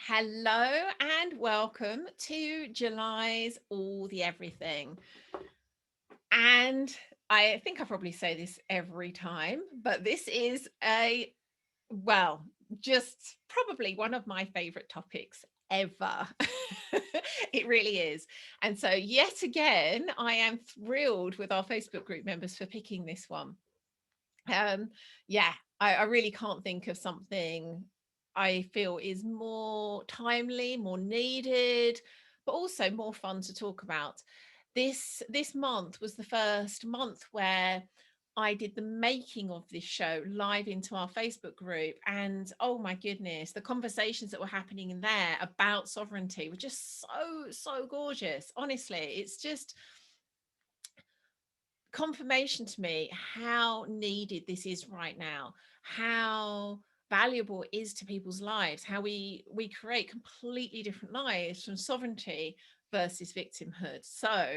Hello and welcome to July's All the Everything. And I think I probably say this every time, but this is well, just probably one of my favorite topics ever. It really is. And so, yet again, I am thrilled with our Facebook group members for picking this one. Um, yeah, I really can't think of something I feel is more timely, more needed, but also more fun to talk about. This month was the first month where I did the making of this show live into our Facebook group. And oh my goodness, the conversations that were happening in there about sovereignty were just so gorgeous. Honestly, it's just confirmation to me how needed this is right now, how valuable it is to people's lives, how we create completely different lives from sovereignty versus victimhood. So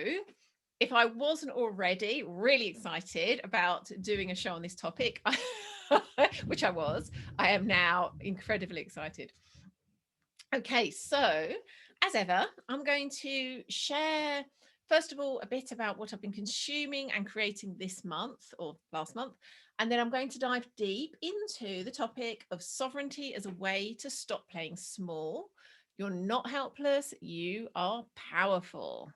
if I wasn't already really excited about doing a show on this topic, which I am now incredibly excited. Okay, so as ever, I'm going to share, first of all, a bit about what I've been consuming and creating this month or last month. And then I'm going to dive deep into the topic of sovereignty as a way to stop playing small. You're not helpless, you are powerful.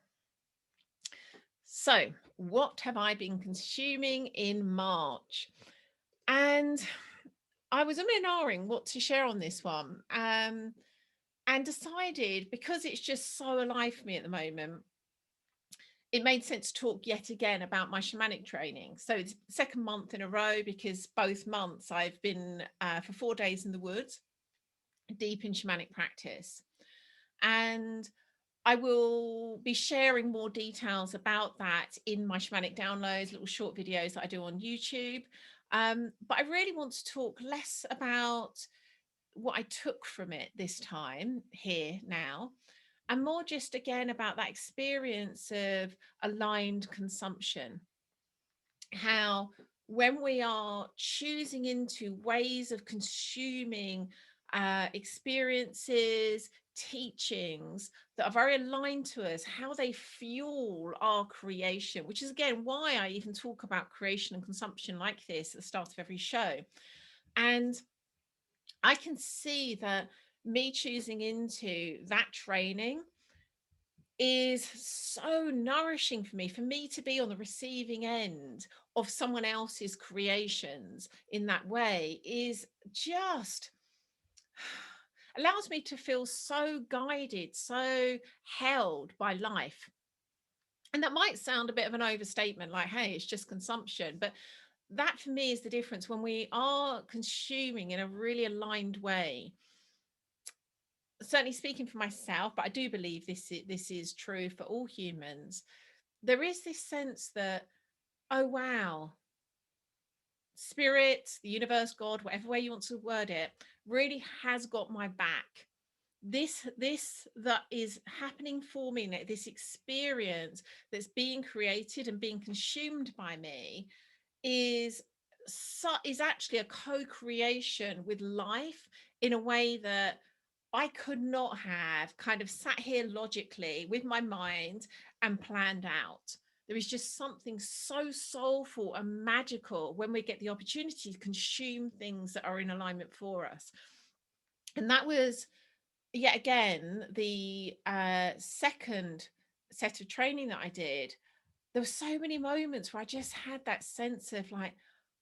So, what have I been consuming in March? And I was umming what to share on this one. And decided, because it's just so alive for me at the moment, it made sense to talk yet again about my shamanic training. So it's the second month in a row, because both months I've been for 4 days in the woods, deep in shamanic practice. And I will be sharing more details about that in my shamanic downloads, little short videos that I do on YouTube. But I really want to talk less about what I took from it this time here now, and more just again about that experience of aligned consumption. How, when we are choosing into ways of consuming experiences, teachings that are very aligned to us, how they fuel our creation, which is again why I even talk about creation and consumption like this at the start of every show. And I can see that me choosing into that training is so nourishing for me to be on the receiving end of someone else's creations in that way is just allows me to feel so guided, so held by life. And that might sound a bit of an overstatement, like, hey, it's just consumption. But that for me is the difference when we are consuming in a really aligned way. Certainly speaking for myself, but I do believe this is true for all humans. There is this sense that, oh wow, spirit, the universe, God, whatever way you want to word it, really has got my back. This that is happening for me, this experience that's being created and being consumed by me, is is actually a co-creation with life in a way that I could not have kind of sat here logically with my mind and planned out. There is just something so soulful and magical when we get the opportunity to consume things that are in alignment for us. And that was yet again the second set of training that I did. There were so many moments where I just had that sense of like,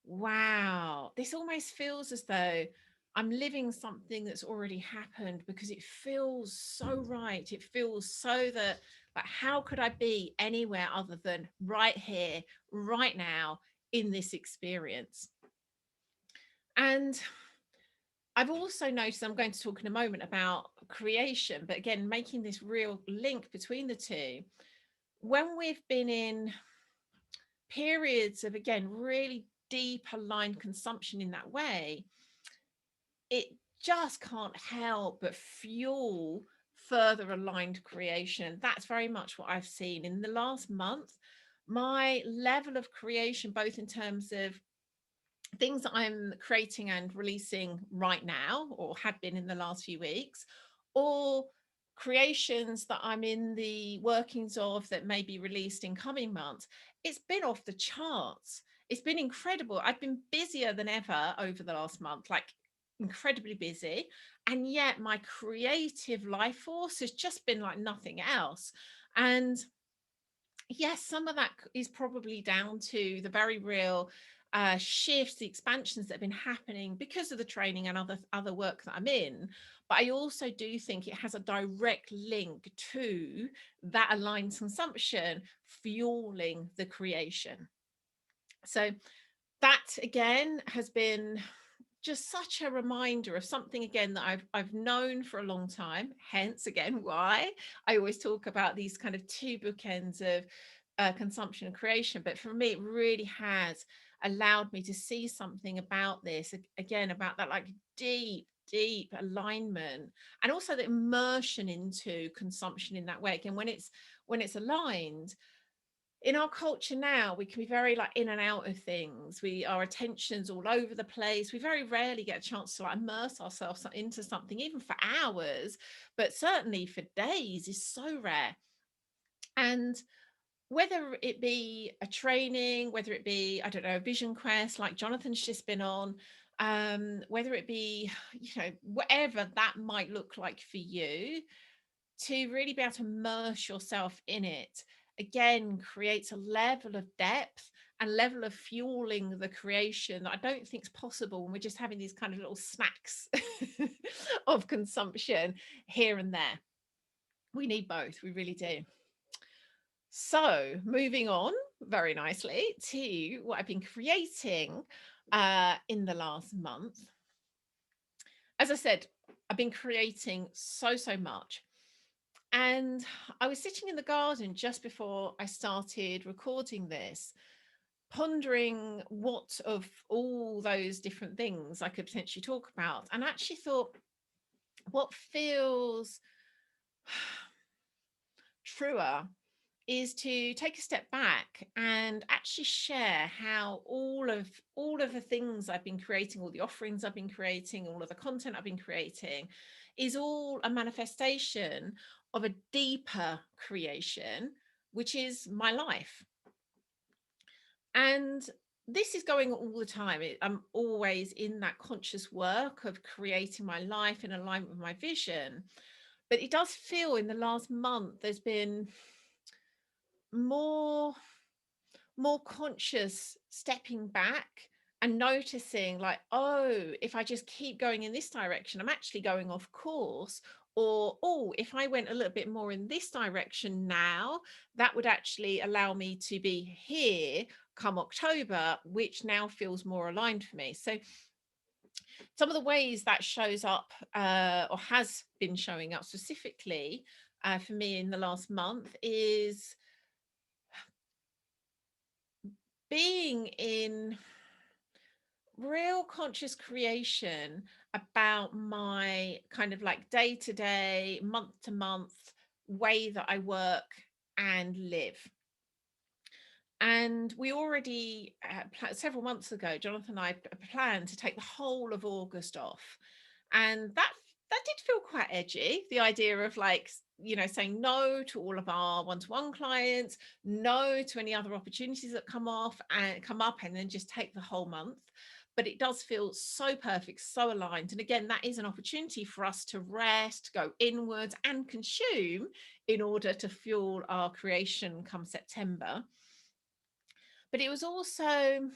wow, this almost feels as though I'm living something that's already happened, because it feels so right. It feels so that, like, how could I be anywhere other than right here, right now, in this experience? And I've also noticed, I'm going to talk in a moment about creation, but again, making this real link between the two. When we've been in periods of, again, really deep aligned consumption in that way, it just can't help but fuel further aligned creation. That's very much what I've seen in the last month. My level of creation, both in terms of things that I'm creating and releasing right now, or had been in the last few weeks, or creations that I'm in the workings of that may be released in coming months. It's been off the charts. It's been incredible. I've been busier than ever over the last month, like incredibly busy. And yet my creative life force has just been like nothing else. And yes, some of that is probably down to the very real shifts, the expansions that have been happening because of the training and other work that I'm in. But I also do think it has a direct link to that aligned consumption fueling the creation. So that again has been just such a reminder of something again that I've known for a long time. Hence, again, why I always talk about these kind of two bookends of consumption and creation. But for me, it really has allowed me to see something about this again, about that like deep alignment, and also the immersion into consumption in that way. Again, when it's aligned, in our culture now, we can be very like in and out of things. Our attention's all over the place. We very rarely get a chance to like immerse ourselves into something, even for hours, but certainly for days is so rare. And whether it be a training, whether it be, I don't know, a vision quest like Jonathan's just been on, whether it be, whatever that might look like for you, to really be able to immerse yourself in it again creates a level of depth and level of fueling the creation that I don't think is possible when we're just having these kind of little snacks of consumption here and there. We need both, we really do. So moving on very nicely to what I've been creating in the last month. As I said, I've been creating so much. And I was sitting in the garden just before I started recording this, pondering what of all those different things I could potentially talk about. And I actually thought, what feels truer is to take a step back and actually share how all of the things I've been creating, all the offerings I've been creating, all of the content I've been creating is all a manifestation of a deeper creation, which is my life. And this is going all the time. I'm always in that conscious work of creating my life in alignment with my vision. But it does feel in the last month there's been more conscious stepping back and noticing like, oh, if I just keep going in this direction, I'm actually going off course. Or, oh, if I went a little bit more in this direction now, that would actually allow me to be here come October, which now feels more aligned for me. So some of the ways that shows up or has been showing up specifically for me in the last month is being in real conscious creation about my kind of like day to day, month to month way that I work and live. And we already, several months ago, Jonathan and I planned to take the whole of August off. And that did feel quite edgy. The idea of like, saying no to all of our one-to-one clients, no to any other opportunities that come up, and then just take the whole month. But it does feel so perfect, so aligned. And again, that is an opportunity for us to rest, go inwards and consume in order to fuel our creation come September. But it was also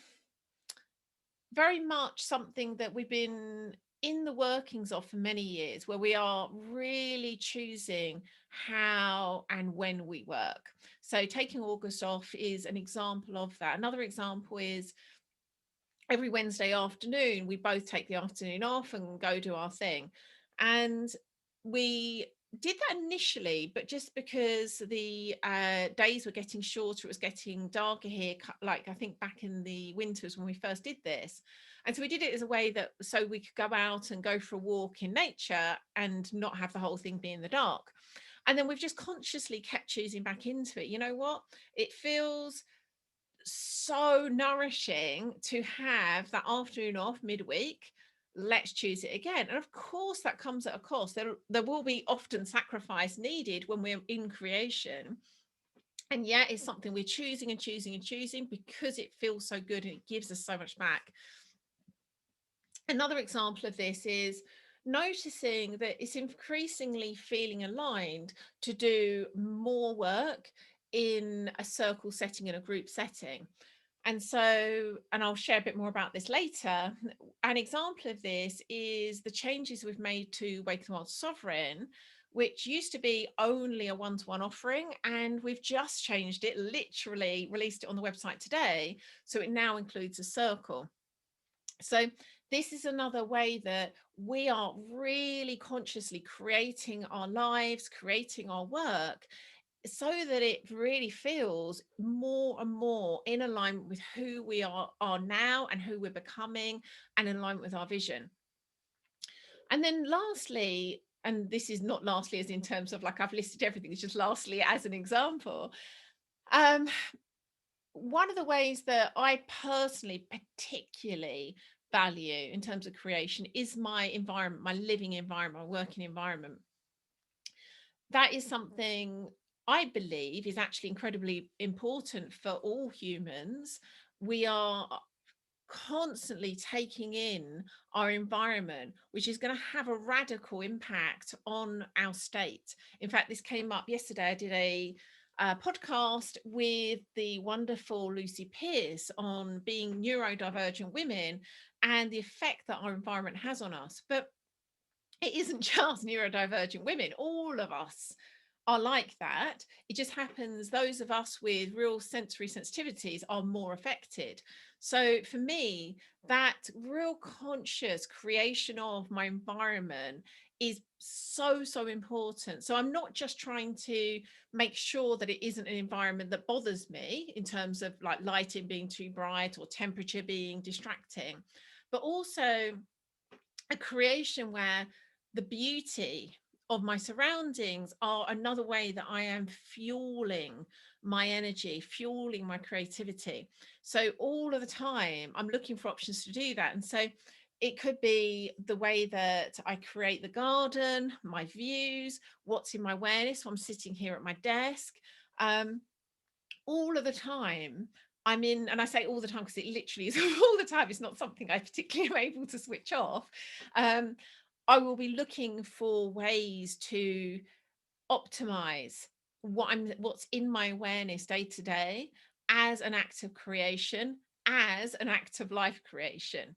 very much something that we've been in the workings of for many years, where we are really choosing how and when we work. So taking August off is an example of that. Another example is every Wednesday afternoon, we both take the afternoon off and go do our thing. And we did that initially, but just because the days were getting shorter, it was getting darker here, like I think back in the winters when we first did this. And so we did it as a way that so we could go out and go for a walk in nature and not have the whole thing be in the dark. And then we've just consciously kept choosing back into it. You know what? It feels so nourishing to have that afternoon off midweek let's choose it again. And of course, that comes at a cost. There will be often sacrifice needed when we're in creation. And yet it's something we're choosing and choosing and choosing because it feels so good and it gives us so much back. Another example of this is noticing that it's increasingly feeling aligned to do more work in a circle setting, in a group setting. And so, and I'll share a bit more about this later. An example of this is the changes we've made to Wake the Wild Sovereign, which used to be only a one-to-one offering, and we've just changed it, literally released it on the website today. So it now includes a circle. So this is another way that we are really consciously creating our lives, creating our work, so that it really feels more and more in alignment with who we are now and who we're becoming, and in alignment with our vision. And then lastly, and this is not lastly as in terms of like I've listed everything, it's just lastly as an example. Um, One of the ways that I personally particularly value in terms of creation is my environment, my living environment, my working environment. That is something I believe is actually incredibly important for all humans. We are constantly taking in our environment, which is going to have a radical impact on our state. In fact, this came up yesterday. I did a podcast with the wonderful Lucy Pearce on being neurodivergent women and the effect that our environment has on us. But it isn't just neurodivergent women, all of us are like that. It just happens those of us with real sensory sensitivities are more affected. So for me, that real conscious creation of my environment is so important. So I'm not just trying to make sure that it isn't an environment that bothers me in terms of like lighting being too bright or temperature being distracting, but also a creation where the beauty of my surroundings are another way that I am fueling my energy, fueling my creativity. So all of the time, I'm looking for options to do that. And so it could be the way that I create the garden, my views, what's in my awareness. So I'm sitting here at my desk. All of the time, I'm in, and I say all the time because it literally is all the time. It's not something I particularly am able to switch off. Um, I will be looking for ways to optimize what's in my awareness day to day as an act of creation, as an act of life creation.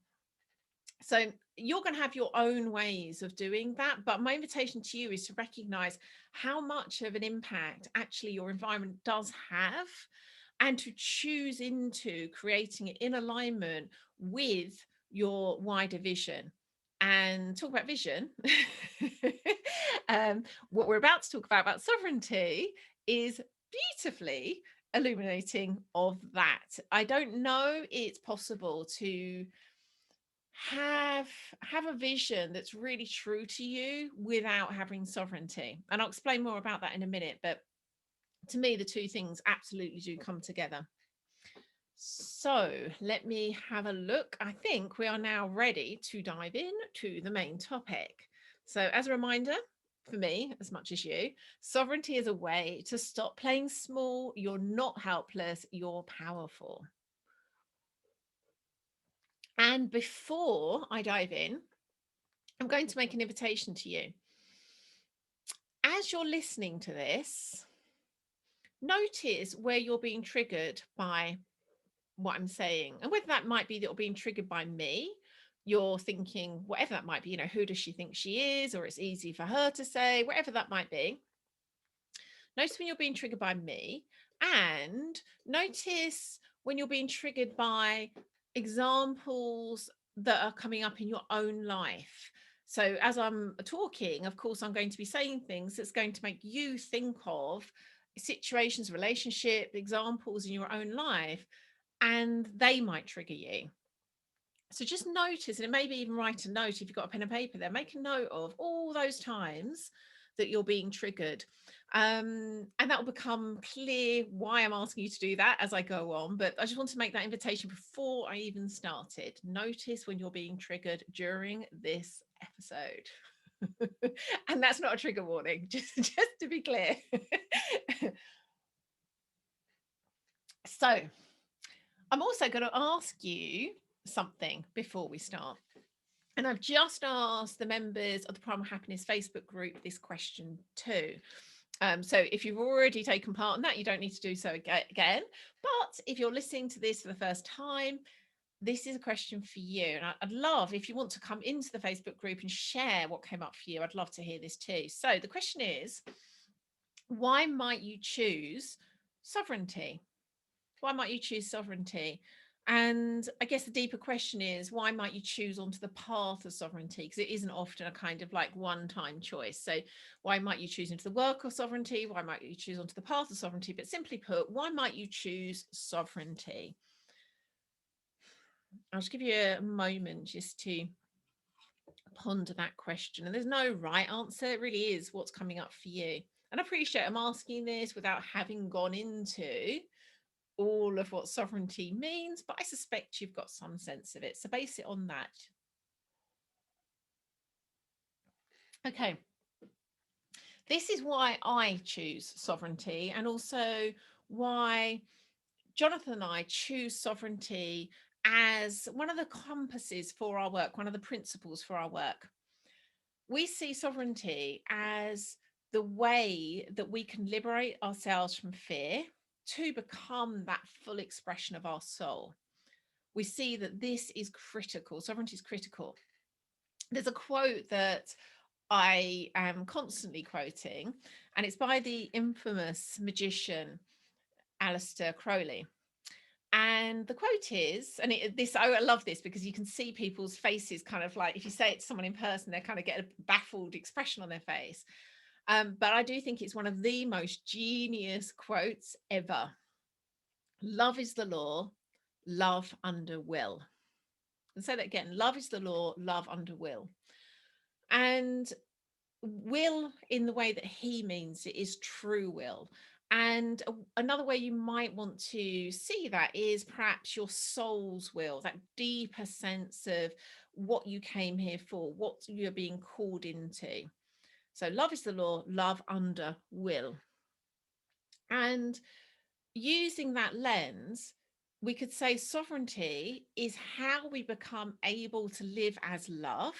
So you're going to have your own ways of doing that, but my invitation to you is to recognize how much of an impact actually your environment does have, and to choose into creating it in alignment with your wider vision. And talk about vision. What we're about to talk about sovereignty is beautifully illuminating of that. I don't know it's possible to have have a vision that's really true to you without having sovereignty, and I'll explain more about that in a minute. But to me, the two things absolutely do come together. So let me have a look. I think we are now ready to dive in to the main topic. So as a reminder, for me as much as you, sovereignty is a way to stop playing small. You're not helpless, you're powerful. And before I dive in, I'm going to make an invitation to you. As you're listening to this, notice where you're being triggered by what I'm saying, and whether that might be that you're being triggered by me. You're thinking, whatever that might be, who does she think she is? Or it's easy for her to say, whatever that might be. Notice when you're being triggered by me, and notice when you're being triggered by examples that are coming up in your own life. So as I'm talking, of course, I'm going to be saying things that's going to make you think of situations, relationship, examples in your own life, and they might trigger you. So just notice, and maybe even write a note if you've got a pen and paper there, make a note of all those times that you're being triggered. And that will become clear why I'm asking you to do that as I go on. But I just want to make that invitation before I even started. Notice when you're being triggered during this episode. And that's not a trigger warning, just to be clear. So I'm also going to ask you something before we start. And I've just asked the members of the Primal Happiness Facebook group this question too. So if you've already taken part in that, you don't need to do so again. But if you're listening to this for the first time, this is a question for you. And I'd love, if you want to come into the Facebook group and share what came up for you, I'd love to hear this too. So the question is, why might you choose sovereignty? Why might you choose sovereignty? And I guess the deeper question is, why might you choose onto the path of sovereignty? Because it isn't often a kind of like one-time choice. So why might you choose into the work of sovereignty? Why might you choose onto the path of sovereignty? But simply put, why might you choose sovereignty? I'll just give you a moment just to ponder that question. And there's no right answer. It really is what's coming up for you. And I appreciate I'm asking this without having gone into all of what sovereignty means, but I suspect you've got some sense of it. So base it on that. Okay. This is why I choose sovereignty, and also why Jonathan and I choose sovereignty as one of the compasses for our work, one of the principles for our work. We see sovereignty as the way that we can liberate ourselves from fear to become that full expression of our soul. We see that this is critical. Sovereignty is critical. There's a quote that I am constantly quoting, and it's by the infamous magician Aleister Crowley. And the quote is, and I love this because you can see people's faces kind of like, if you say it to someone in person, they kind of get a baffled expression on their face. But I do think it's one of the most genius quotes ever. Love is the law, love under will. And say that again, love is the law, love under will. And will, in the way that he means it, is true will. And another way you might want to see that is perhaps your soul's will, that deeper sense of what you came here for, what you're being called into. So love is the law, love under will. And using that lens, we could say sovereignty is how we become able to live as love,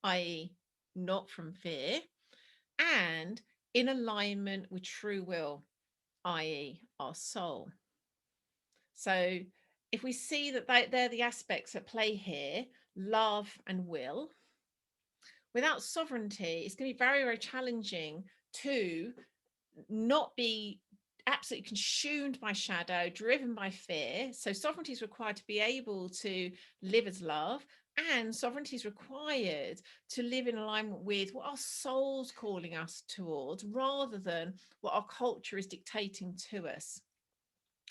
i.e., not from fear, and in alignment with true will, i.e., our soul. So if we see that they're the aspects at play here, love and will, without sovereignty, it's going to be very, very challenging to not be absolutely consumed by shadow, driven by fear. So sovereignty is required to be able to live as love, and sovereignty is required to live in alignment with what our soul's calling us towards, rather than what our culture is dictating to us.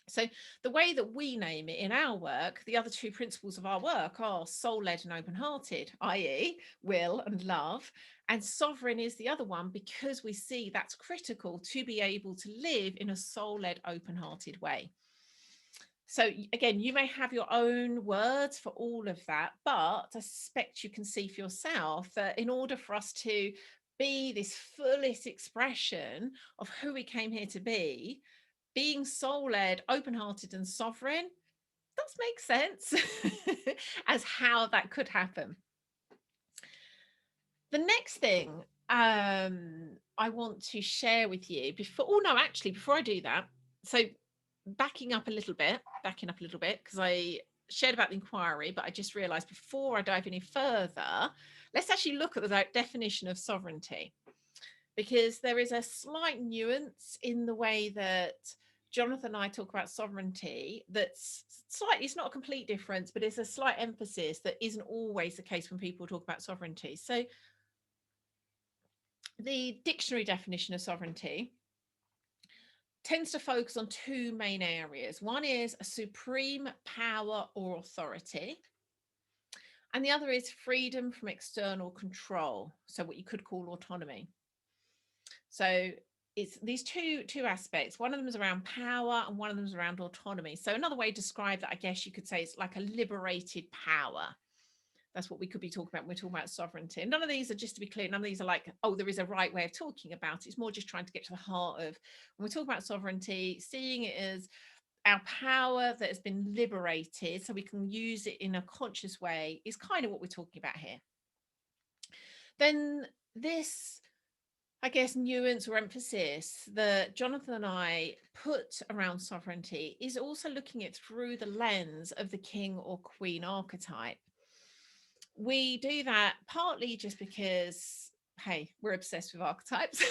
So the way that we name it in our work, the other two principles of our work are soul-led and open-hearted, i.e. will and love. And sovereign is the other one, because we see that's critical to be able to live in a soul-led, open-hearted way. So again, you may have your own words for all of that, but I suspect you can see for yourself that in order for us to be this fullest expression of who we came here to be, being soul-led, open-hearted and sovereign does make sense as how that could happen. The next thing I want to share with you before I do that, so backing up a little bit, because I shared about the inquiry, but I just realized before I dive any further, let's actually look at the definition of sovereignty, because there is a slight nuance in the way that Jonathan and I talk about sovereignty that's slightly, it's not a complete difference, but it's a slight emphasis that isn't always the case when people talk about sovereignty. So the dictionary definition of sovereignty tends to focus on two main areas. One is a supreme power or authority, and the other is freedom from external control, so what you could call autonomy. So it's these two aspects. One of them is around power and one of them is around autonomy. So another way to describe that, I guess you could say, it's like a liberated power. That's what we could be talking about when we're talking about sovereignty. And none of these are, just to be clear, none of these are like, oh, there is a right way of talking about it. It's more just trying to get to the heart of, when we talk about sovereignty, seeing it as our power that has been liberated so we can use it in a conscious way, is kind of what we're talking about here. Then this, I guess, nuance or emphasis that Jonathan and I put around sovereignty is also looking at through the lens of the king or queen archetype. We do that partly just because, hey, we're obsessed with archetypes.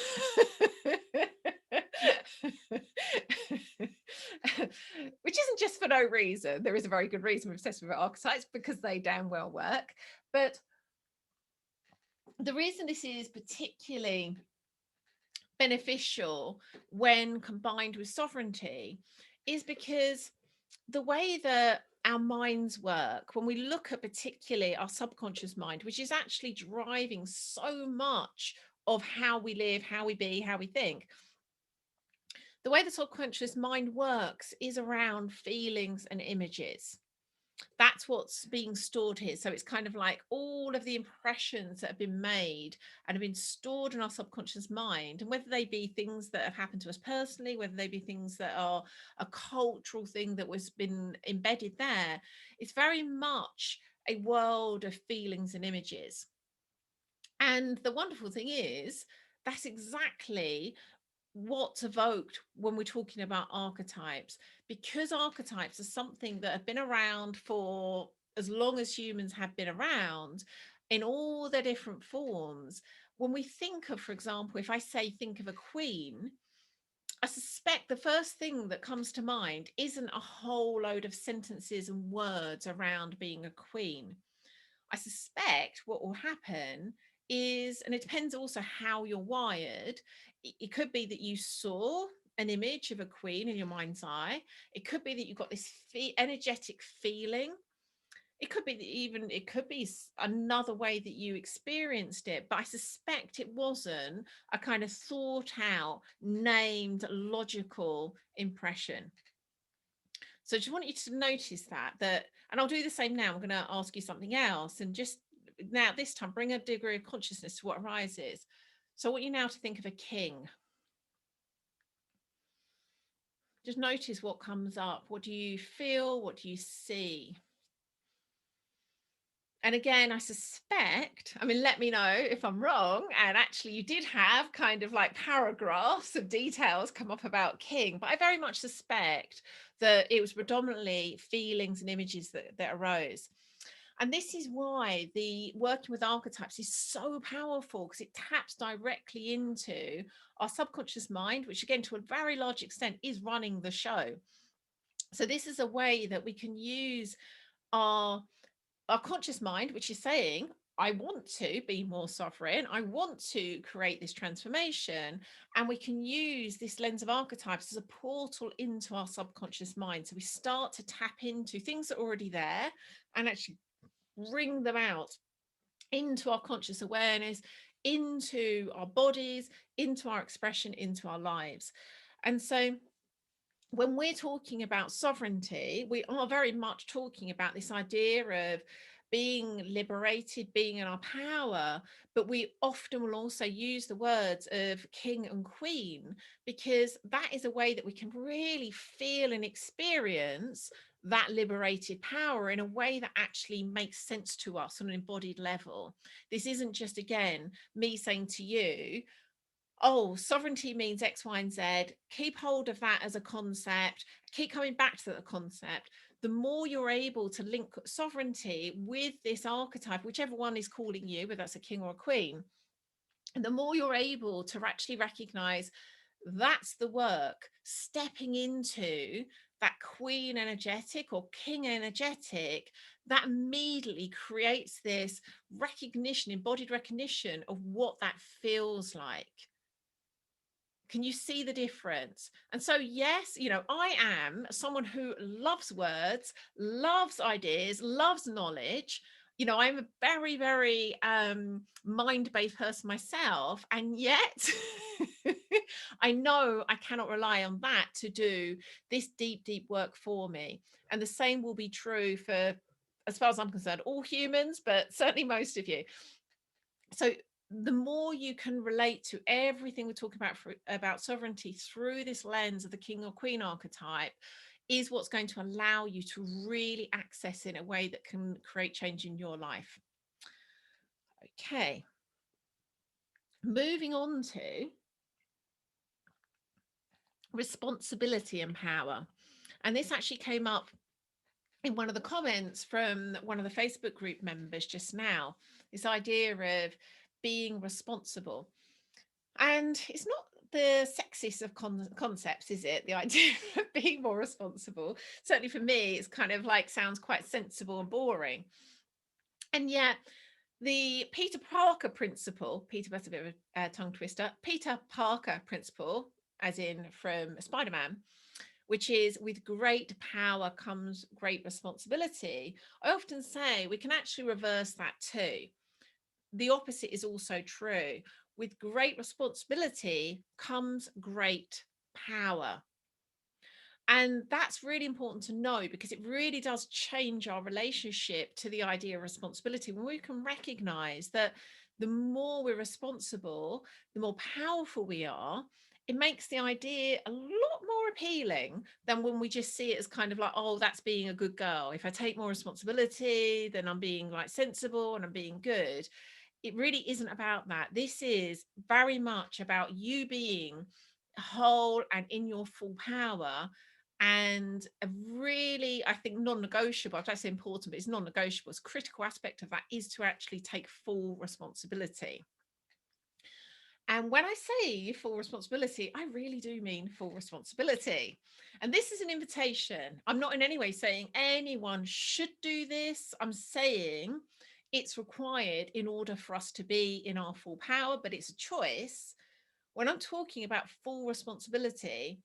Which isn't just for no reason. There is a very good reason we're obsessed with archetypes, because they damn well work. But the reason this is particularly beneficial when combined with sovereignty is because the way that our minds work, when we look at particularly our subconscious mind, which is actually driving so much of how we live, how we be, how we think, the way the subconscious mind works is around feelings and images. That's what's being stored here. So it's kind of like all of the impressions that have been made and have been stored in our subconscious mind, and whether they be things that have happened to us personally, whether they be things that are a cultural thing that was been embedded there, it's very much a world of feelings and images. And the wonderful thing is, that's exactly what's evoked when we're talking about archetypes, because archetypes are something that have been around for as long as humans have been around in all their different forms. When we think of, for example, if I say think of a queen, I suspect the first thing that comes to mind isn't a whole load of sentences and words around being a queen. I suspect what will happen is, and it depends also how you're wired, it could be that you saw an image of a queen in your mind's eye. It could be that you've got this energetic feeling. It could be that even it could be another way that you experienced it, but I suspect it wasn't a kind of thought out, named, logical impression. So I just want you to notice that, and I'll do the same now. I'm going to ask you something else, and just now this time bring a degree of consciousness to what arises. So I want you now to think of a king. Just notice what comes up. What do you feel? What do you see? And again, I suspect, I mean, let me know if I'm wrong. And actually, you did have kind of like paragraphs of details come up about king, but I very much suspect that it was predominantly feelings and images that arose. And this is why the working with archetypes is so powerful, because it taps directly into our subconscious mind, which again, to a very large extent, is running the show. So this is a way that we can use our conscious mind, which is saying, I want to be more sovereign, I want to create this transformation, and we can use this lens of archetypes as a portal into our subconscious mind. So we start to tap into things that are already there and actually bring them out into our conscious awareness, into our bodies, into our expression, into our lives. And so when we're talking about sovereignty, we are very much talking about this idea of being liberated, being in our power, but we often will also use the words of king and queen, because that is a way that we can really feel and experience that liberated power in a way that actually makes sense to us on an embodied level. This isn't just, again, me saying to you, oh, sovereignty means X, Y, and Z. Keep hold of that as a concept. Keep coming back to the concept. The more you're able to link sovereignty with this archetype, whichever one is calling you, whether that's a king or a queen, and the more you're able to actually recognize that's the work, stepping into that queen energetic or king energetic, that immediately creates this recognition, embodied recognition of what that feels like. Can you see the difference? And so, yes, I am someone who loves words, loves ideas, loves knowledge. you know, I'm a very, very mind-based person myself, and yet I know I cannot rely on that to do this deep, deep work for me. And the same will be true for, as far as I'm concerned, all humans, but certainly most of you. So the more you can relate to everything we're talking about sovereignty through this lens of the king or queen archetype, is what's going to allow you to really access it in a way that can create change in your life. Okay, moving on to responsibility and power. And this actually came up in one of the comments from one of the Facebook group members just now, this idea of being responsible. And it's not the sexiest of concepts, is it? The idea of being more responsible. Certainly for me, it's kind of like sounds quite sensible and boring. And yet, the Peter Parker principle, Peter, that's a bit of a tongue twister, Peter Parker principle, as in from Spider-Man, which is with great power comes great responsibility. I often say we can actually reverse that too. The opposite is also true. With great responsibility comes great power. And that's really important to know, because it really does change our relationship to the idea of responsibility. When we can recognize that the more we're responsible, the more powerful we are, it makes the idea a lot more appealing than when we just see it as kind of like, oh, that's being a good girl. If I take more responsibility, then I'm being like sensible and I'm being good. It really isn't about that. This is very much about you being whole and in your full power. And a really, I think, non-negotiable, I don't say important, but it's non-negotiable, it's a critical aspect of that is to actually take full responsibility. And when I say full responsibility, I really do mean full responsibility. And this is an invitation. I'm not in any way saying anyone should do this. I'm saying it's required in order for us to be in our full power, but it's a choice. When I'm talking about full responsibility,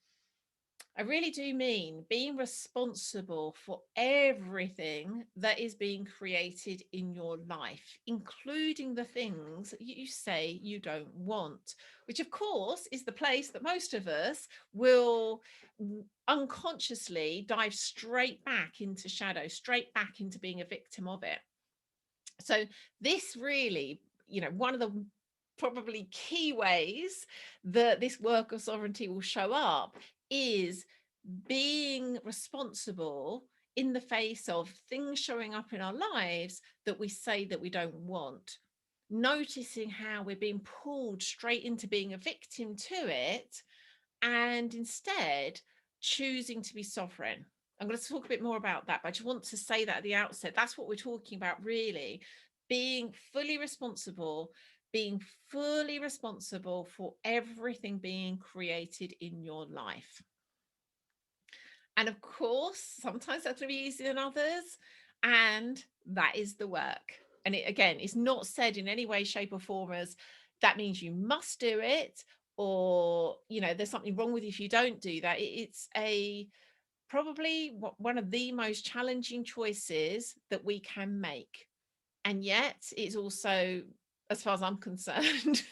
I really do mean being responsible for everything that is being created in your life, including the things you say you don't want, which of course is the place that most of us will unconsciously dive straight back into shadow, straight back into being a victim of it. So this really, you know, one of the probably key ways that this work of sovereignty will show up is being responsible in the face of things showing up in our lives that we say that we don't want. Noticing how we're being pulled straight into being a victim to it, and instead choosing to be sovereign. I'm going to talk a bit more about that, but I just want to say that at the outset. That's what we're talking about, really. Being fully responsible, being fully responsible for everything being created in your life. And of course, sometimes that's going to be easier than others. And that is the work. And it, again, is not said in any way, shape, or form as that means you must do it, or, you know, there's something wrong with you if you don't do that. It's a probably one of the most challenging choices that we can make. And yet it's also, as far as I'm concerned,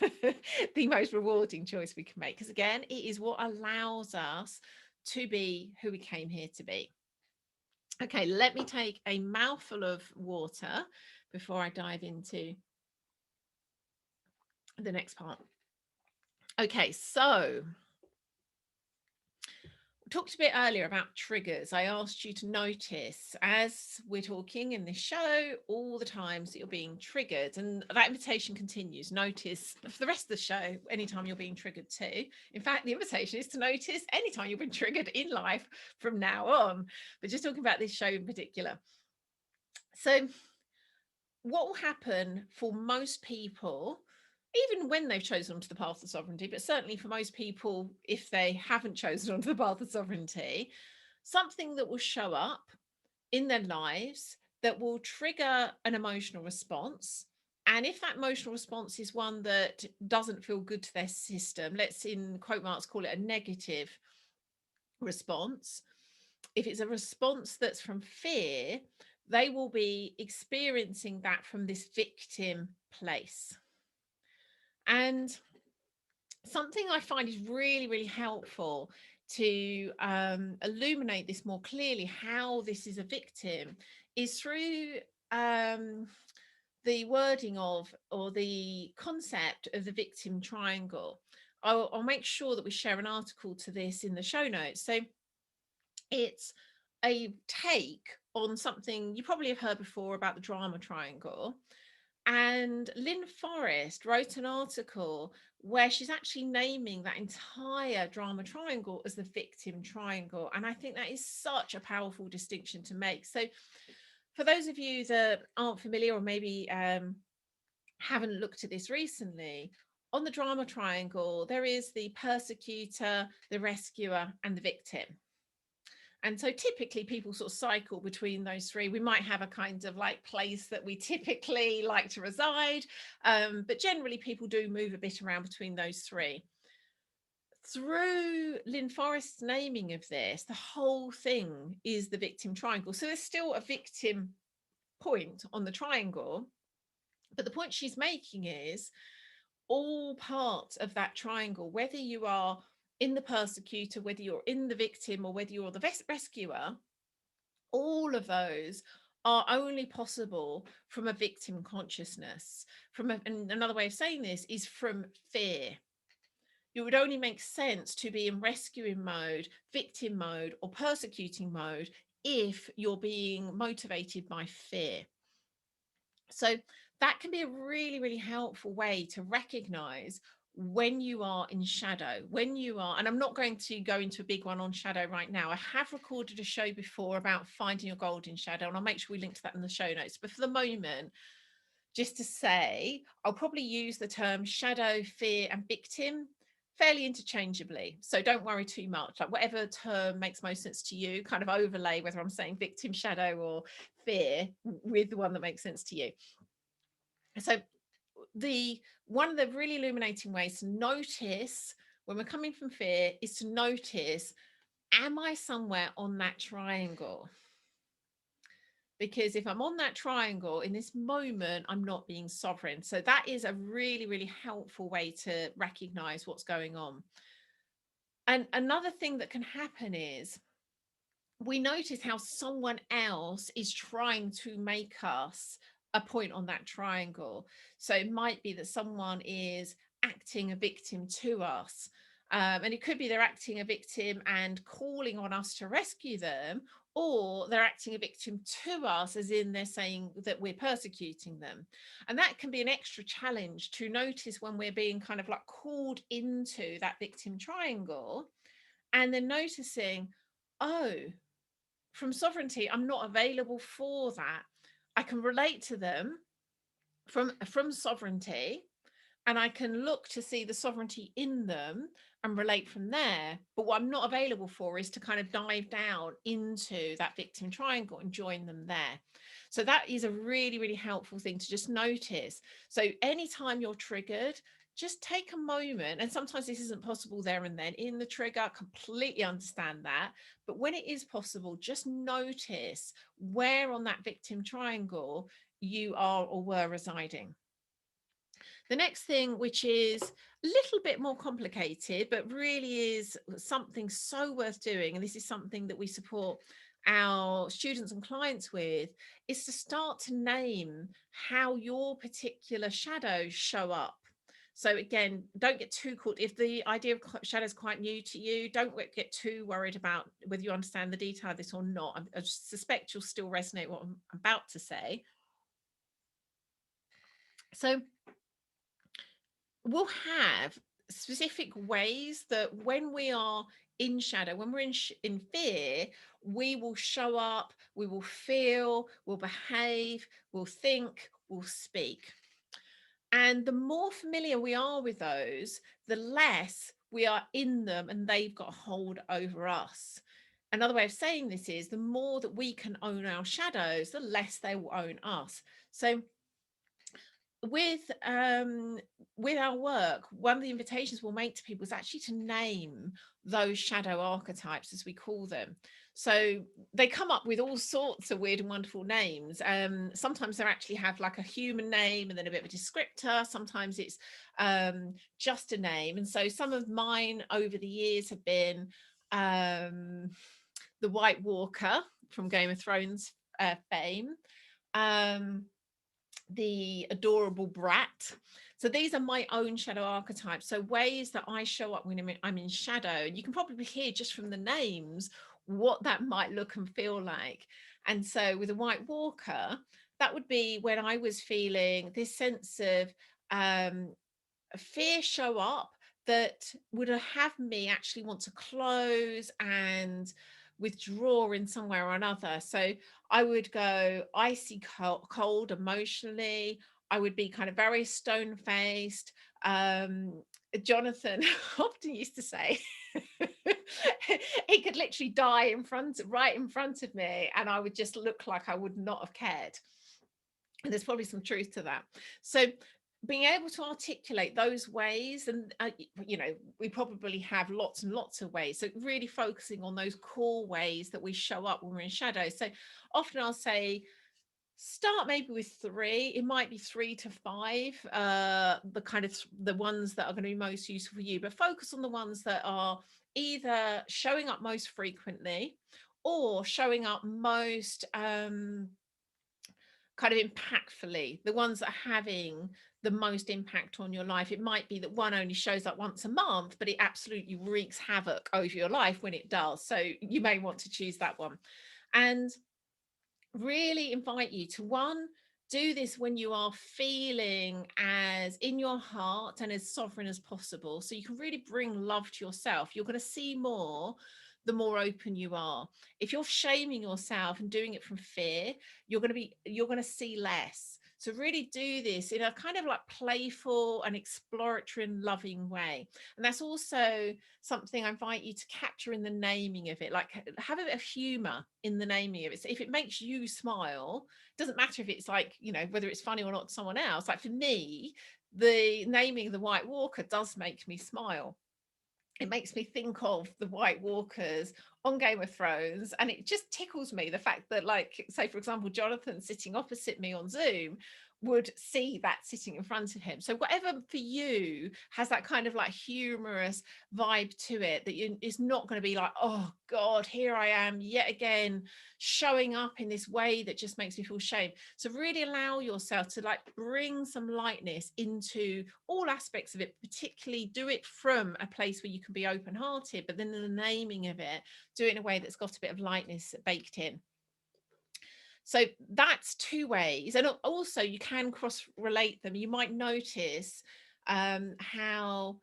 the most rewarding choice we can make. Because again, it is what allows us to be who we came here to be. Okay, let me take a mouthful of water before I dive into the next part. Okay, so we talked a bit earlier about triggers. I asked you to notice, as we're talking in this show, all the times that you're being triggered, and that invitation continues. Notice for the rest of the show anytime you're being triggered too. In fact, the invitation is to notice anytime you've been triggered in life from now on, but just talking about this show in particular. So what will happen for most people, even when they've chosen onto the path of sovereignty, but certainly for most people, if they haven't chosen onto the path of sovereignty, something that will show up in their lives that will trigger an emotional response. And if that emotional response is one that doesn't feel good to their system, let's in quote marks call it a negative response. If it's a response that's from fear, they will be experiencing that from this victim place. And something I find is really, really helpful to illuminate this more clearly, how this is a victim, is through um, the wording of, or the concept of, the victim triangle. I'll make sure that we share an article to this in the show notes. So it's a take on something you probably have heard before about the drama triangle. And Lynn Forrest wrote an article where she's actually naming that entire drama triangle as the victim triangle. And I think that is such a powerful distinction to make. So for those of you that aren't familiar, or maybe haven't looked at this recently, on the drama triangle, there is the persecutor, the rescuer, and the victim. And so typically people sort of cycle between those three. We might have a kind of like place that we typically like to reside, but generally people do move a bit around between those three. Through Lynn Forrest's naming of this, the whole thing is the victim triangle. So there's still a victim point on the triangle, but the point she's making is all parts of that triangle, whether you are in the persecutor, whether you're in the victim, or whether you're the rescuer, all of those are only possible from a victim consciousness. And another way of saying this is from fear. It would only make sense to be in rescuing mode, victim mode, or persecuting mode if you're being motivated by fear. So that can be a really, really helpful way to recognize when you are in shadow, when you are, and I'm not going to go into a big one on shadow right now. I have recorded a show before about finding your golden shadow, and I'll make sure we link to that in the show notes. But for the moment, just to say, I'll probably use the term shadow, fear, and victim fairly interchangeably. So don't worry too much. Like whatever term makes most sense to you, kind of overlay whether I'm saying victim, shadow, or fear with the one that makes sense to you. So the one of the really illuminating ways to notice when we're coming from fear is to notice, am I somewhere on that triangle? Because if I'm on that triangle in this moment, I'm not being sovereign. So that is a really, really helpful way to recognize what's going on. And another thing that can happen is we notice how someone else is trying to make us a point on that triangle. So it might be that someone is acting a victim to us. And it could be they're acting a victim and calling on us to rescue them, or they're acting a victim to us, as in they're saying that we're persecuting them. And that can be an extra challenge to notice when we're being kind of like called into that victim triangle, and then noticing, oh, from sovereignty, I'm not available for that. I can relate to them from sovereignty, and I can look to see the sovereignty in them and relate from there. But what I'm not available for is to kind of dive down into that victim triangle and join them there. So that is a really, really helpful thing to just notice. So anytime you're triggered, just take a moment. And sometimes this isn't possible there and then in the trigger, completely understand that. But when it is possible, just notice where on that victim triangle you are or were residing. The next thing, which is a little bit more complicated, but really is something so worth doing, and this is something that we support our students and clients with, is to start to name how your particular shadows show up. So again, don't get too caught. If the idea of shadow is quite new to you, don't get too worried about whether you understand the detail of this or not. I suspect you'll still resonate what I'm about to say. So we'll have specific ways that when we are in shadow, when we're in fear, we will show up, we will feel, we'll behave, we'll think, we'll speak. And the more familiar we are with those, the less we are in them and they've got a hold over us. Another way of saying this is the more that we can own our shadows, the less they will own us. So with our work, one of the invitations we'll make to people is actually to name those shadow archetypes, as we call them. So they come up with all sorts of weird and wonderful names. Sometimes they actually have like a human name and then a bit of a descriptor. Sometimes it's just a name. And so some of mine over the years have been um, the White Walker from Game of Thrones fame, um, the adorable brat. So these are my own shadow archetypes. So ways that I show up when I'm in shadow. And you can probably hear just from the names what that might look and feel like. And so with a White Walker, that would be when I was feeling this sense of fear show up that would have me actually want to close and withdraw in some way or another. So I would go icy cold emotionally. I would be kind of very stone faced. Jonathan often used to say he could literally die right in front of me, and I would just look like I would not have cared. And there's probably some truth to that. So being able to articulate those ways, and we probably have lots and lots of ways, so really focusing on those core ways that we show up when we're in shadow. So often I'll say start maybe with 3. It might be 3 to 5, the kind of the ones that are going to be most useful for you, but focus on the ones that are either showing up most frequently or showing up most kind of impactfully, the ones that are having the most impact on your life. It might be that one only shows up once a month, but it absolutely wreaks havoc over your life when it does. So you may want to choose that one. And really invite you to, one, do this when you are feeling as in your heart and as sovereign as possible, so you can really bring love to yourself. You're going to see more the more open you are. If you're shaming yourself and doing it from fear, you're going to see less. So really do this in a kind of like playful and exploratory and loving way. And that's also something I invite you to capture in the naming of it. Like, have a bit of humor in the naming of it. So if it makes you smile, it doesn't matter if it's like, whether it's funny or not to someone else. Like for me, the naming of the White Walker does make me smile. It makes me think of the White Walkers on Game of Thrones, and it just tickles me, the fact that, like, say for example, Jonathan sitting opposite me on Zoom would see that sitting in front of him. So whatever for you has that kind of like humorous vibe to it, that is not going to be like, oh God, here I am yet again showing up in this way that just makes me feel shame. So really allow yourself to like bring some lightness into all aspects of it, particularly do it from a place where you can be open-hearted, but then in the naming of it, do it in a way that's got a bit of lightness baked in. So that's 2 ways. And also you can cross relate them. You might notice how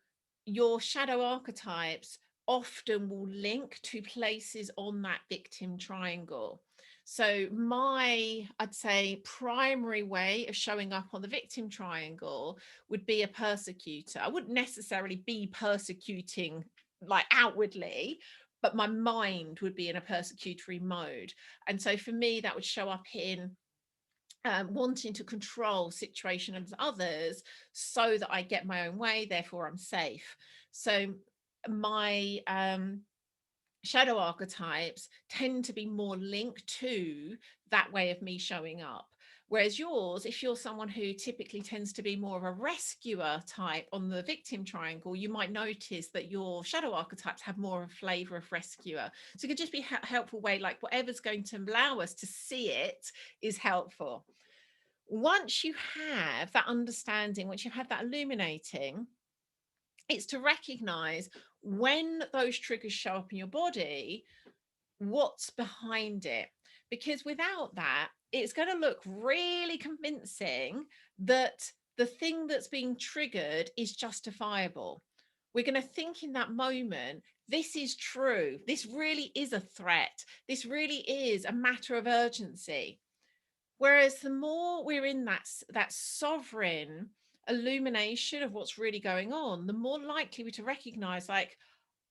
your shadow archetypes often will link to places on that victim triangle. So I'd say primary way of showing up on the victim triangle would be a persecutor. I wouldn't necessarily be persecuting like outwardly, but my mind would be in a persecutory mode. And so for me, that would show up in wanting to control situations of others so that I get my own way, therefore I'm safe. So my shadow archetypes tend to be more linked to that way of me showing up. Whereas yours, if you're someone who typically tends to be more of a rescuer type on the victim triangle, you might notice that your shadow archetypes have more of a flavor of rescuer. So it could just be a helpful way, like whatever's going to allow us to see it is helpful. Once you have that understanding, once you've had that illuminating, it's to recognize when those triggers show up in your body, what's behind it. Because without that, it's going to look really convincing that the thing that's being triggered is justifiable. We're going to think in that moment, this is true. This really is a threat. This really is a matter of urgency. Whereas the more we're in that sovereign illumination of what's really going on, the more likely we're to recognize, like,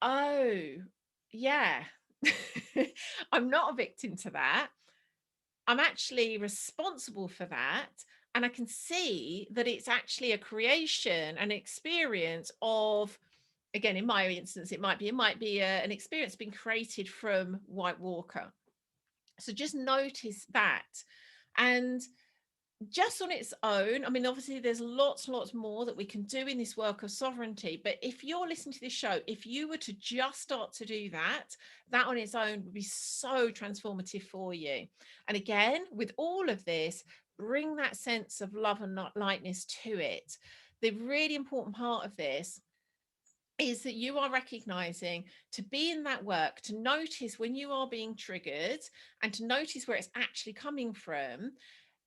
oh, yeah, I'm not a victim to that. I'm actually responsible for that. And I can see that it's actually a creation, an experience of again, in my instance, it might be an experience being created from White Walker. So just notice that. And just on its own, I mean, obviously there's lots more that we can do in this work of sovereignty, but if you're listening to this show, if you were to just start to do that, that on its own would be so transformative for you. And again, with all of this, bring that sense of love and not lightness to it. The really important part of this is that you are recognizing to be in that work, to notice when you are being triggered and to notice where it's actually coming from.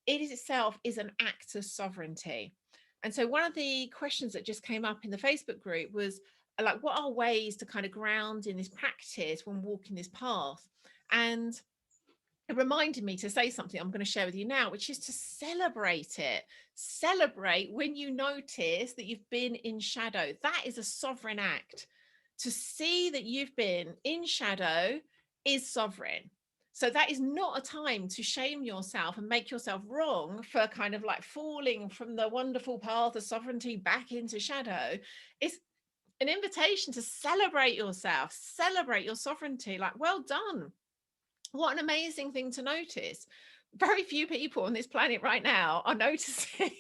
It is itself is an act of sovereignty. And so one of the questions that just came up in the Facebook group was like, what are ways to kind of ground in this practice when walking this path? And it reminded me to say something I'm going to share with you now, which is to celebrate it. Celebrate when you notice that you've been in shadow. That is a sovereign act. To see that you've been in shadow is sovereign. So that is not a time to shame yourself and make yourself wrong for kind of like falling from the wonderful path of sovereignty back into shadow. It's an invitation to celebrate yourself, celebrate your sovereignty. Like, well done. What an amazing thing to notice. Very few people on this planet right now are noticing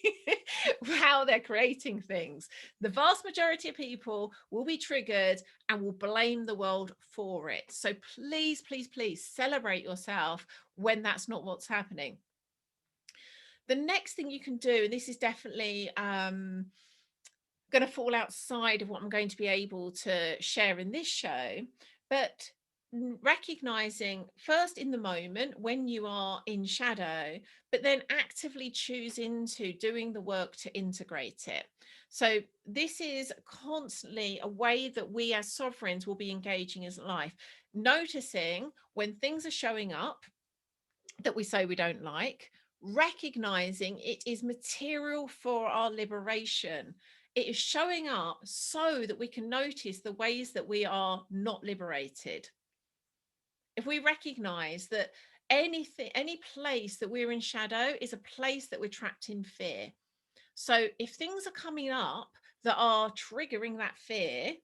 how they're creating things. The vast majority of people will be triggered and will blame the world for it. So please, please, please celebrate yourself when that's not what's happening. The next thing you can do, and this is definitely going to fall outside of what I'm going to be able to share in this show, but recognizing first in the moment when you are in shadow, but then actively choose into doing the work to integrate it. So this is constantly a way that we as sovereigns will be engaging as life, noticing when things are showing up that we say we don't like, recognizing it is material for our liberation. It is showing up so that we can notice the ways that we are not liberated. If we recognize that anything, any place that we're in shadow is a place that we're trapped in fear. So if things are coming up that are triggering that fear,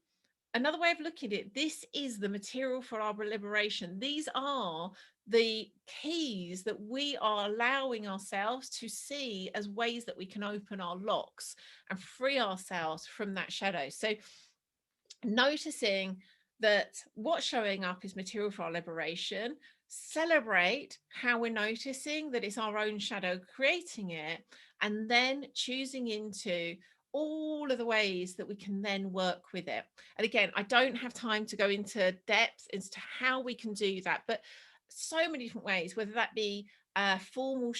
another way of looking at it, this is the material for our liberation. These are the keys that we are allowing ourselves to see as ways that we can open our locks and free ourselves from that shadow. So noticing that what's showing up is material for our liberation, celebrate how we're noticing that it's our own shadow creating it, and then choosing into all of the ways that we can then work with it. And again, I don't have time to go into depth as to how we can do that, but so many different ways, whether that be formal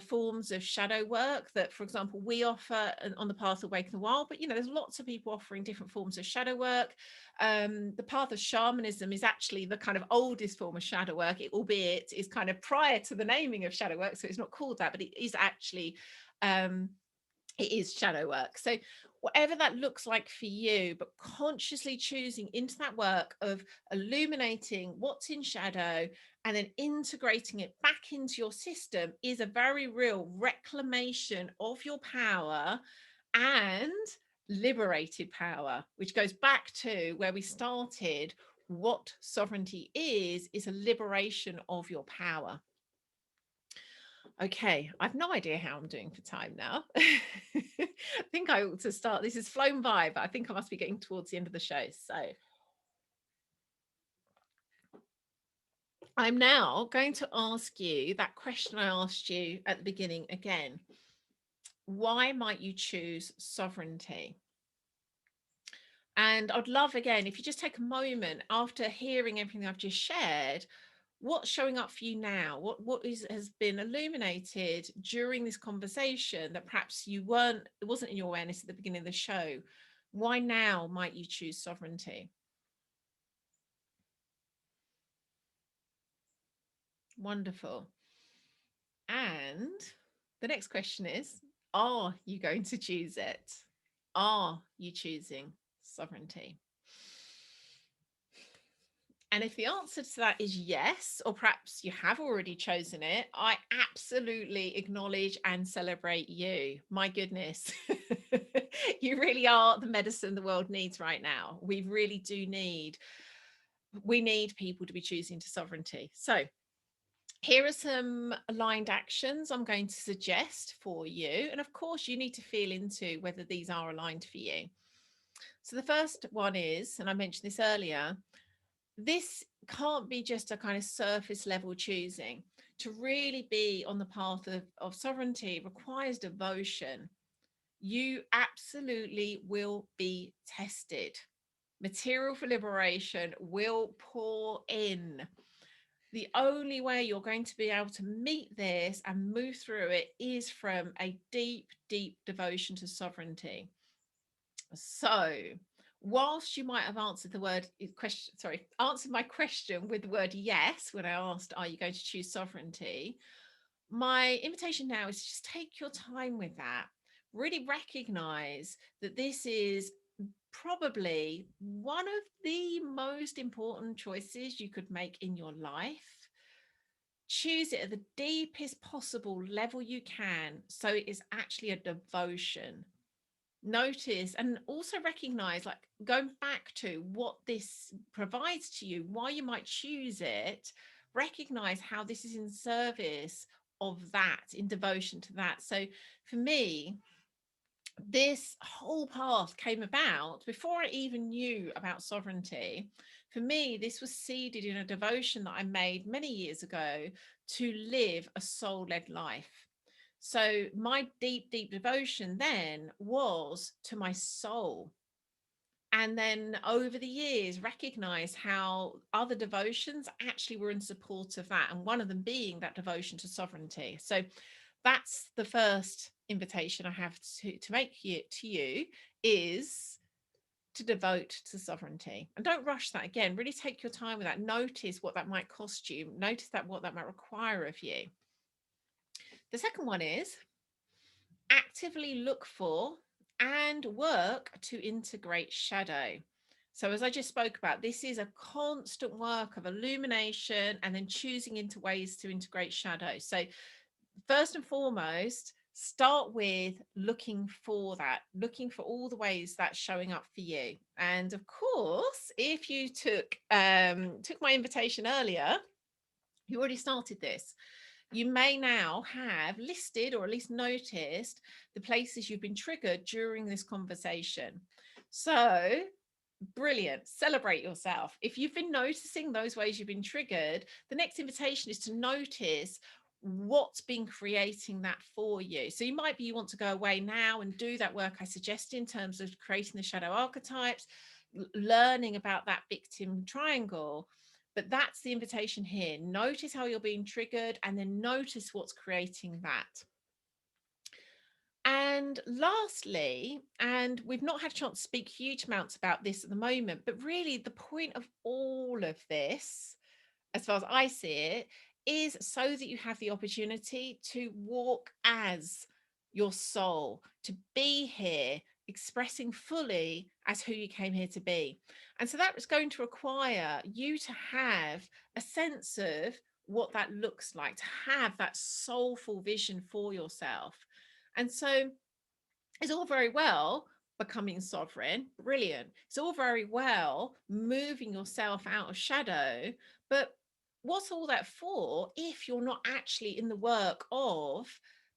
forms of shadow work that, for example, we offer on the Path of Awaken the Wild, but there's lots of people offering different forms of shadow work. The path of shamanism is actually the kind of oldest form of shadow work, albeit is kind of prior to the naming of shadow work, so it's not called that, but it is actually it is shadow work. So whatever that looks like for you, but consciously choosing into that work of illuminating what's in shadow and then integrating it back into your system is a very real reclamation of your power and liberated power, which goes back to where we started. What sovereignty is a liberation of your power. Okay, I've no idea how I'm doing for time now. I think I ought to start. This has flown by, but I think I must be getting towards the end of the show. So I'm now going to ask you that question I asked you at the beginning again. Why might you choose sovereignty? And I'd love, again, if you just take a moment after hearing everything I've just shared, what's showing up for you now? Has been illuminated during this conversation that perhaps it wasn't in your awareness at the beginning of the show? Why now might you choose sovereignty? Wonderful. And the next question is, are you going to choose it? Are you choosing sovereignty? And if the answer to that is yes, or perhaps you have already chosen it, I absolutely acknowledge and celebrate you. My goodness, you really are the medicine the world needs right now. We really do we need people to be choosing to sovereignty. So here are some aligned actions I'm going to suggest for you. And of course, you need to feel into whether these are aligned for you. So the first one is, and I mentioned this earlier, this can't be just a kind of surface level choosing. To really be on the path of sovereignty requires devotion. You absolutely will be tested. Material for liberation will pour in. The only way you're going to be able to meet this and move through it is from a deep, deep devotion to sovereignty. So, whilst you might have answered answered my question with the word yes when I asked, are you going to choose sovereignty? My invitation now is to just take your time with that. Really recognize that this is probably one of the most important choices you could make in your life. Choose it at the deepest possible level you can, so it is actually a devotion. Notice and also recognize, like going back to what this provides to you, why you might choose it. Recognize how this is in service of that, in devotion to that. So for me, this whole path came about before I even knew about sovereignty. For me, this was seeded in a devotion that I made many years ago to live a soul-led life. So my deep, deep devotion then was to my soul. And then over the years, recognize how other devotions actually were in support of that. And one of them being that devotion to sovereignty. So that's the first invitation I have to make to you, is to devote to sovereignty. And don't rush that. Again, really take your time with that. Notice what that might cost you. Notice that what that might require of you. The second one is actively look for and work to integrate shadow. So as I just spoke about, this is a constant work of illumination and then choosing into ways to integrate shadow. So first and foremost, start with looking for that, looking for all the ways that's showing up for you. And of course, if you took my invitation earlier, you already started this. You may now have listed or at least noticed the places you've been triggered during this conversation. So brilliant. Celebrate yourself. If you've been noticing those ways you've been triggered, the next invitation is to notice what's been creating that for you. So you want to go away now and do that work I suggest in terms of creating the shadow archetypes, learning about that victim triangle. But that's the invitation here. Notice how you're being triggered and then notice what's creating that. And lastly, and we've not had a chance to speak huge amounts about this at the moment, but really the point of all of this, as far as I see it, is so that you have the opportunity to walk as your soul, to be here, expressing fully as who you came here to be. And so that is going to require you to have a sense of what that looks like, to have that soulful vision for yourself. And so it's all very well becoming sovereign, brilliant. It's all very well moving yourself out of shadow, but what's all that for if you're not actually in the work of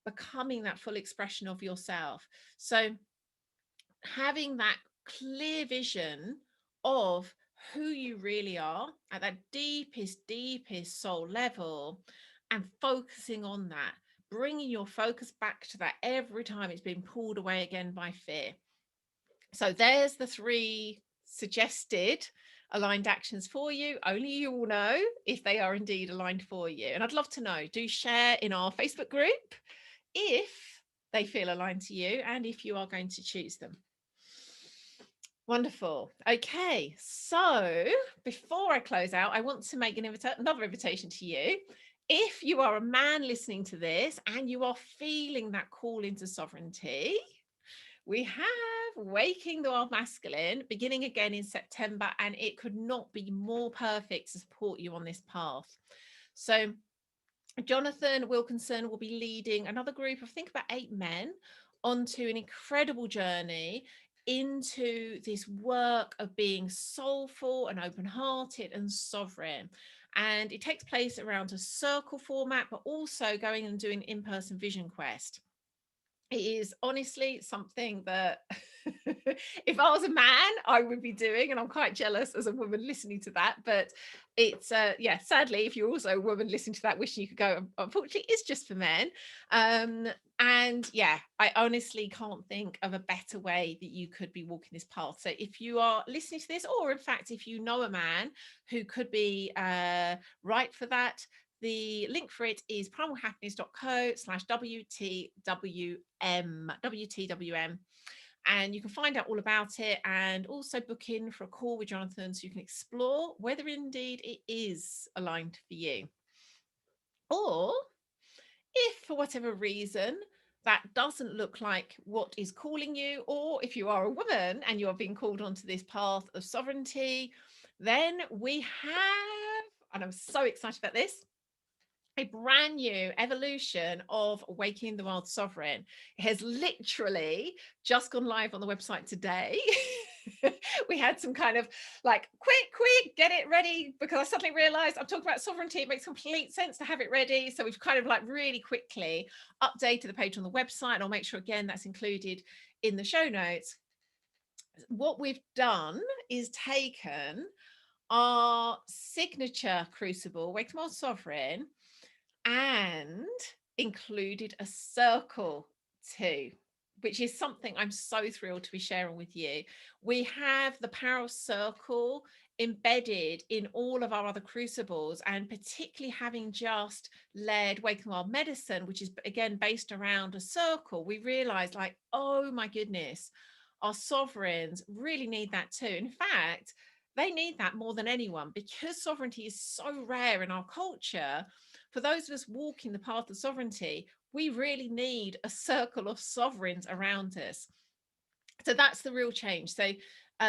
becoming that full expression of yourself? So having that clear vision of who you really are at that deepest, deepest soul level and focusing on that, bringing your focus back to that every time it's been pulled away again by fear. So there's the 3 suggested aligned actions for you. Only you will know if they are indeed aligned for you. And I'd love to know. Do share in our Facebook group if they feel aligned to you and if you are going to choose them. Wonderful. Okay, so before I close out, I want to make another invitation to you. If you are a man listening to this and you are feeling that call into sovereignty, we have Waking the Wild Masculine, beginning again in September, and it could not be more perfect to support you on this path. So Jonathan Wilkinson will be leading another group of, I think, about 8 men onto an incredible journey into this work of being soulful and open-hearted and sovereign. And it takes place around a circle format, but also going and doing in-person vision quest. It is honestly something that if I was a man, I would be doing, and I'm quite jealous as a woman listening to that. But it's yeah, sadly, if you're also a woman listening to that, wishing you could go, unfortunately, it's just for men. And yeah, I honestly can't think of a better way that you could be walking this path. So if you are listening to this, or in fact, if you know a man who could be right for that, the link for it is primalhappiness.co/WTWM. And you can find out all about it and also book in for a call with Jonathan so you can explore whether indeed it is aligned for you. Or if for whatever reason that doesn't look like what is calling you, or if you are a woman and you're being called onto this path of sovereignty, then we have, and I'm so excited about this, a brand new evolution of Waking the Wild Sovereign. It has literally just gone live on the website today. We had some kind of like quick, get it ready, because I suddenly realized I'm talking about sovereignty. It makes complete sense to have it ready. So we've kind of like really quickly updated the page on the website. And I'll make sure again that's included in the show notes. What we've done is taken our signature crucible, Wake the Wild Sovereign, and included a circle too, which is something I'm so thrilled to be sharing with you. We have the power of circle embedded in all of our other crucibles, and particularly having just led Wake and Wild Medicine, which is again based around a circle, we realized like, oh my goodness, our sovereigns really need that too. In fact, they need that more than anyone, because sovereignty is so rare in our culture. For those of us walking the path of sovereignty, we really need a circle of sovereigns around us. So that's the real change. So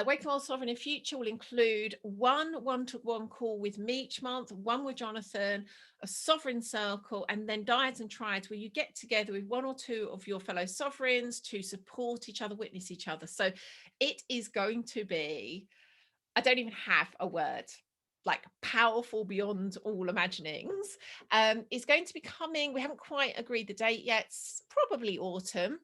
Wake Wild Sovereign in future will include one-to-one call with me each month, one with Jonathan, a sovereign circle, and then dyads and triads where you get together with one or two of your fellow sovereigns to support each other, witness each other. So it is going to be, I don't even have a word, like powerful beyond all imaginings. It's going to be coming, we haven't quite agreed the date yet, it's probably autumn.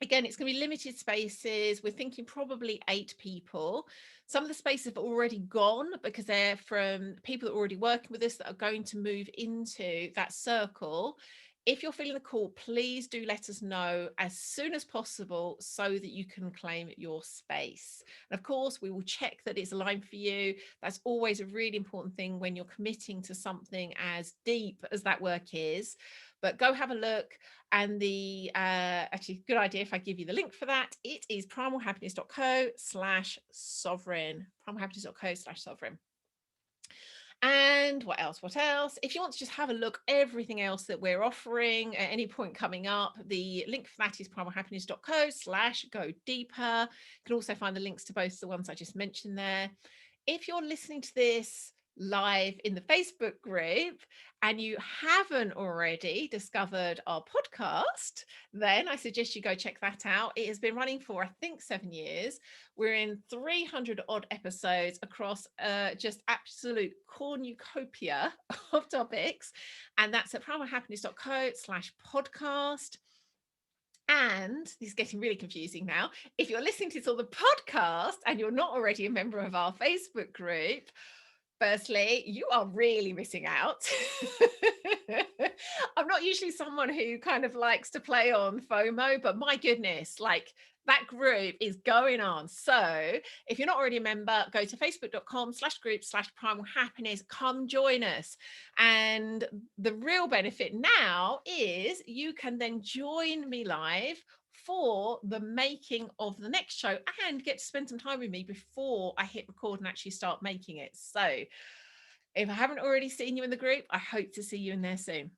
Again, it's going to be limited spaces. We're thinking probably 8 people. Some of the spaces have already gone because they're from people that are already working with us that are going to move into that circle. If you're feeling the call, please do let us know as soon as possible so that you can claim your space. And of course, we will check that it's aligned for you. That's always a really important thing when you're committing to something as deep as that work is. But go have a look. And the actually good idea if I give you the link for that. It is primalhappiness.co/sovereign. primalhappiness.co/sovereign. And what else? If you want to just have a look, everything else that we're offering at any point coming up, the link for that is primalhappiness.co/go deeper. You can also find the links to both the ones I just mentioned there. If you're listening to this live in the Facebook group and you haven't already discovered our podcast, then I suggest you go check that out. It has been running for, I think, 7 years. We're in 300 odd episodes across just absolute cornucopia of topics. And that's at primalhappiness.co/podcast. And this is getting really confusing now. If you're listening to this on the podcast and you're not already a member of our Facebook group, firstly, you are really missing out. I'm not usually someone who kind of likes to play on FOMO, but my goodness, like that group is going on. So if you're not already a member, go to facebook.com/group/primal happiness. Come join us. And the real benefit now is you can then join me live for the making of the next show and get to spend some time with me before I hit record and actually start making it. So if I haven't already seen you in the group, I hope to see you in there soon.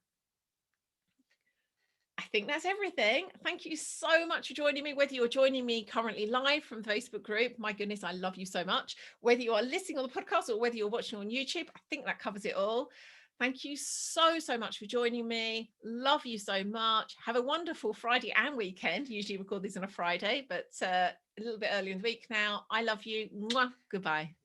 I think that's everything. Thank you so much for joining me, whether you're joining me currently live from the Facebook group. My goodness, I love you so much. Whether you are listening on the podcast or whether you're watching on YouTube, I think that covers it all. Thank you so much for joining me. Love you so much. Have a wonderful Friday and weekend. Usually record these on a Friday, but a little bit earlier in the week now. I love you. Mwah. Goodbye.